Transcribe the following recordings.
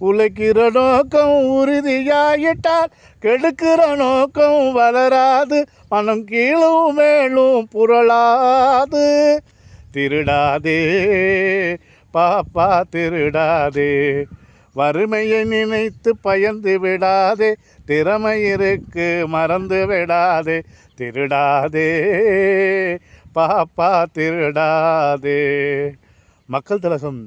உழைக்கிற நோக்கம் உறுதியாயிட்டால் கெடுக்கிற நோக்கம் வளராது, மனம் கீழும் மேலும் புரளாது. திருடாதே பாப்பா திருடாதே, வறுமையை நினைத்து பயந்து விடாதே, திறமை இருக்கு மறந்து விடாதே. திருடாதே பாப்பா திருடாதே. மக்கள் திலகம்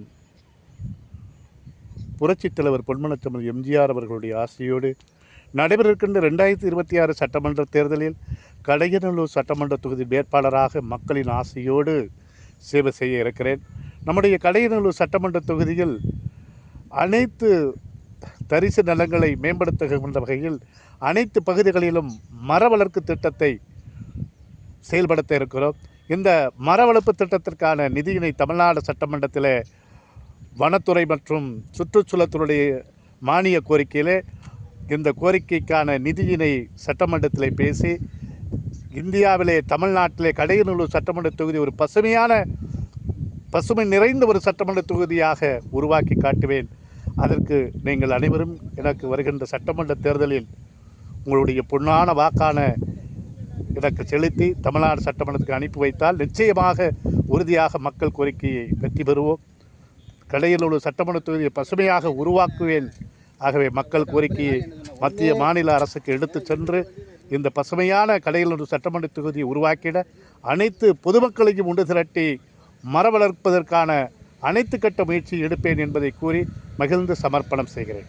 புரட்சித் தலைவர் பொன்மனச்செம்மல் எம்ஜிஆர் அவர்களுடைய ஆசையோடு நடைபெறவிருக்கின்ற 2026 சட்டமன்ற தேர்தலில் கடையநல்லூர் சட்டமன்ற தொகுதி வேட்பாளராக மக்களின் ஆசையோடு சேவை செய்ய இருக்கிறேன். நம்முடைய கடையநல்லூர் சட்டமன்ற தொகுதியில் அனைத்து தரிசு நிலங்களை மேம்படுத்துகின்ற வகையில் அனைத்து பகுதிகளிலும் மர வளர்ப்பு திட்டத்தை செயல்படுத்த இருக்கிறோம். இந்த மர வளர்ப்பு திட்டத்திற்கான நிதியினை தமிழ்நாடு சட்டமன்றத்தில் வனத்துறை மற்றும் சுற்றுச்சூழல்துறையுடைய மானிய கோரிக்கையில் இந்த கோரிக்கைக்கான நிதியினை சட்டமன்றத்தில் பேசி இந்தியாவிலே தமிழ்நாட்டிலே கடையநல்லூர் சட்டமன்ற தொகுதி ஒரு பசுமை நிறைந்த ஒரு சட்டமன்ற தொகுதியாக உருவாக்கி காட்டுவேன். அதற்கு நீங்கள் அனைவரும் எனக்கு வருகின்ற சட்டமன்ற தேர்தலில் உங்களுடைய பொன்னான வாக்கான எனக்கு செலுத்தி தமிழ்நாடு சட்டமன்றத்துக்கு அனுப்பி வைத்தால் நிச்சயமாக உறுதியாக மக்கள் கோரிக்கையை வெற்றி பெறுவோம். கடையநல்லூர் சட்டமன்ற தொகுதியை பசுமையாக உருவாக்குவேன். ஆகவே மக்கள் கோரிக்கையை மத்திய மாநில அரசுக்கு எடுத்து சென்று இந்த பசுமையான கடையநல்லூர் சட்டமன்ற தொகுதியை உருவாக்கிட அனைத்து பொதுமக்களையும் ஒன்று திரட்டி மர வளர்ப்பதற்கான அனைத்து கட்ட முயற்சி எடுப்பேன் என்பதை கூறி மகிழ்ந்து சமர்ப்பணம் செய்கிறேன்.